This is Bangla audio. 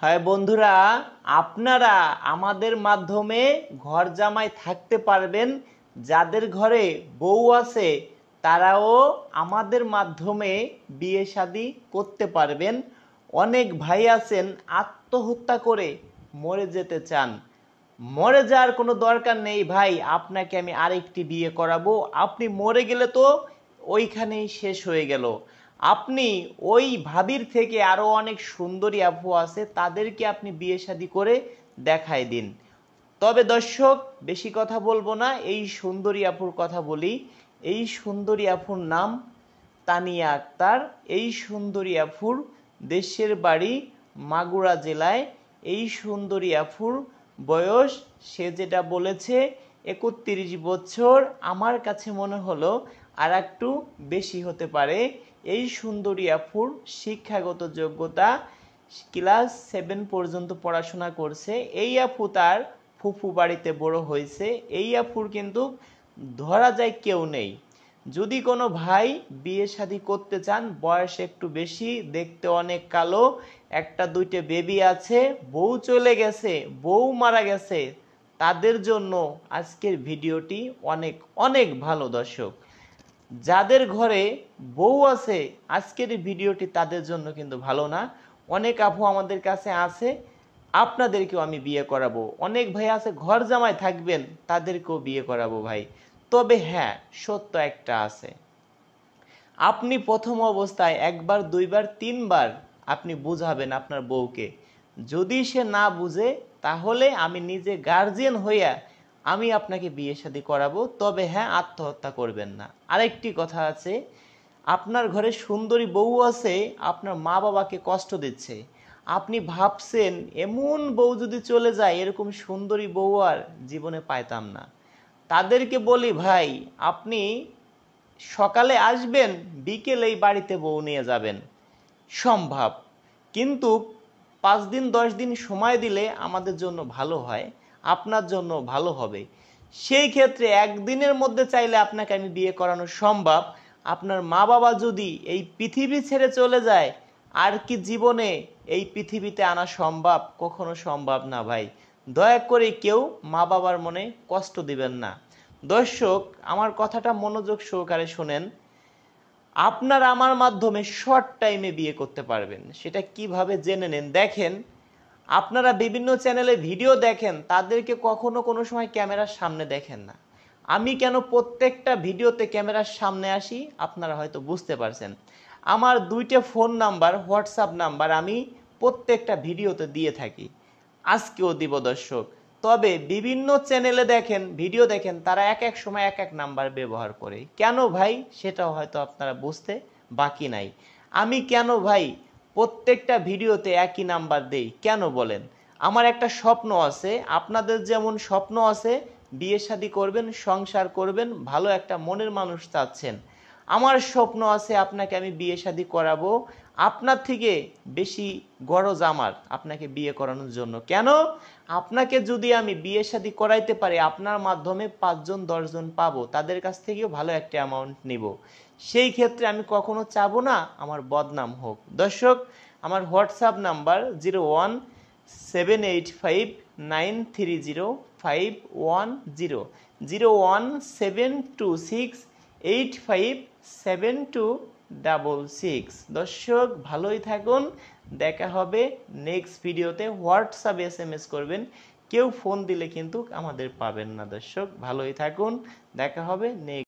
হ্যাঁ বন্ধুরা, আপনারা আমাদের মাধ্যমে ঘর জামাই থাকতে পারবেন। যাদের ঘরে বউ আছে তারাও আমাদের মাধ্যমে বিয়ে শাদী করতে পারবেন। অনেক ভাই আছেন আত্মহত্যা করে মরে যেতে চান। মরে যাওয়ার কোনো দরকার নেই ভাই, আপনাকে আমি আরেকটি বিয়ে করাবো। আপনি মরে গেলে তো ওইখানেই শেষ হয়ে গেল। আপনি ওই ভাবির থেকে আরো অনেক সুন্দরী আপু আছে, তাদেরকে আপনি বিয়ে শাদী করে দেখায় দিন। তবে দর্শক, বেশি কথা বলবো না, এই সুন্দরী আপুর কথা বলি। এই সুন্দরী আপুর নাম তানিয়া আক্তার। এই সুন্দরী আপুর দেশের বাড়ি মাগুরা জেলায়। এই সুন্দরী আপুর বয়স, সে যেটা বলেছে ৩১ বছর, আমার কাছে মনে হলো আর একটু বেশি হতে পারে। এই সুন্দরী আপুর শিক্ষাগত যোগ্যতা ক্লাস 7 পর্যন্ত পড়াশোনা করছে। এই আপু তার ফুফু বাড়িতে বড় হয়েছে। এই আপুর কিন্তু ধরা যায় কেউ নেই। যদি কোনো ভাই বিয়ে শাদী করতে চান, বয়স একটু বেশি, দেখতে অনেক কালো, একটা দুইটা বেবি আছে, বউ চলে গেছে, বউ মারা গেছে, তাদের জন্য আজকের ভিডিওটি অনেক অনেক ভালো। দর্শক, যাদের ঘরে বউ আছে আজকের ভিডিওটি তাদের জন্য কিন্তু ভালো না। অনেক আপু আমাদের কাছে আছে, আপনাদেরকেও আমি বিয়ে করাবো। অনেক ভাই আছে ঘর জামাই থাকবেন, তাদেরকেও বিয়ে করাবো ভাই। তবে হ্যাঁ, সত্য একটা আছে, আপনি প্রথম অবস্থায় একবার দুইবার তিনবার আপনি বুঝাবেন আপনার বউকে। যদি সে না বুঝে, তাহলে আমি নিজে গার্জিয়ান হইয়া আমি আপনাকে বিয়ে শাদী করাবো। তবে হ্যাঁ, আত্মহত্যা করবেন না। আরেকটি কথা আছে, আপনার ঘরে সুন্দরী বউ আছে, আপনার মা বাবাকে কষ্ট দিচ্ছে। আপনি ভাবছেন এমন বউ যদি চলে যায়, এরকম সুন্দরী বউ আর জীবনে পাইতাম না। তাদেরকে বলি ভাই, আপনি সকালে আসবেন, বিকেলেই বাড়িতে বউ নিয়ে যাবেন, সম্ভব। কিন্তু 5 দিন 10 দিন সময় দিলে আমাদের জন্য ভালো হয়, আপনার জন্য ভালো হবে। সেই ক্ষেত্রে একদিনের মধ্যে চাইলে আপনাকে আমি বিয়ে করানো সম্ভব। আপনার মা বাবা যদি এই পৃথিবী ছেড়ে চলে যায়, আর কি জীবনে এই পৃথিবীতে আনা সম্ভব? কখনো সম্ভব না ভাই। দয়া করে কেউ মা বাবার মনে কষ্ট দিবেন না। দর্শক, আমার কথাটা মনোযোগ সহকারে শোনেন। আপনারা আমার মাধ্যমে শর্ট টাইমে বিয়ে করতে পারবেন। সেটা কিভাবে জেনে নেন। দেখেন, আপনারা বিভিন্ন চ্যানেলে ভিডিও দেখেন, তাদেরকে কখনো কোনো সময় ক্যামেরার সামনে দেখেন না। আমি কেন প্রত্যেকটা ভিডিওতে ক্যামেরার সামনে আসি আপনারা হয়তো বুঝতে পারছেন। আমার 2টা ফোন নাম্বার, হোয়াটসঅ্যাপ নাম্বার আমি প্রত্যেকটা ভিডিওতে দিয়ে থাকি, আজকেও দিব দর্শক। তবে বিভিন্ন চ্যানেলে দেখেন, ভিডিও দেখেন, তারা এক এক সময় এক এক নাম্বার ব্যবহার করে। কেন ভাই, সেটাও হয়তো আপনারা বুঝতে বাকি নাই। আমি কেন ভাই প্রত্যেকটা ভিডিওতে একই নাম্বার দেই, কেন বলেন? আমার একটা স্বপ্ন আছে, আপনাদের যেমন স্বপ্ন আছে বিয়ে শাদী করবেন, সংসার করবেন, ভালো একটা মনের মানুষ চাচ্ছেন। আমার স্বপ্ন আছে আপনাকে আমি বিয়ে শাদী করাবো। আপনার থেকে বেশি গরজ আমার আপনাকে বিয়ে করানোর জন্য। কেন? আপনাকে যদি আমি বিয়ে শাদী করাইতে পারি, আপনার মাধ্যমে 5 জন 10 জন পাবো, তাদের কাছ থেকেও ভালো একটা অ্যামাউন্ট নিব। সেই ক্ষেত্রে আমি কখনো চাবো না আমার বদনাম হোক। দর্শক, আমার হোয়াটসঅ্যাপ নাম্বার 0178593051 01726857266। দর্শক, ভালোই থাকুন, দেখা হবে নেক্সট ভিডিওতে। হোয়াটসঅ্যাপে SMS করবেন, কেউ ফোন দিলে কিন্তু আমাদের পাবেন না। দর্শক, ভালোই থাকুন, দেখা হবে নেক্সট।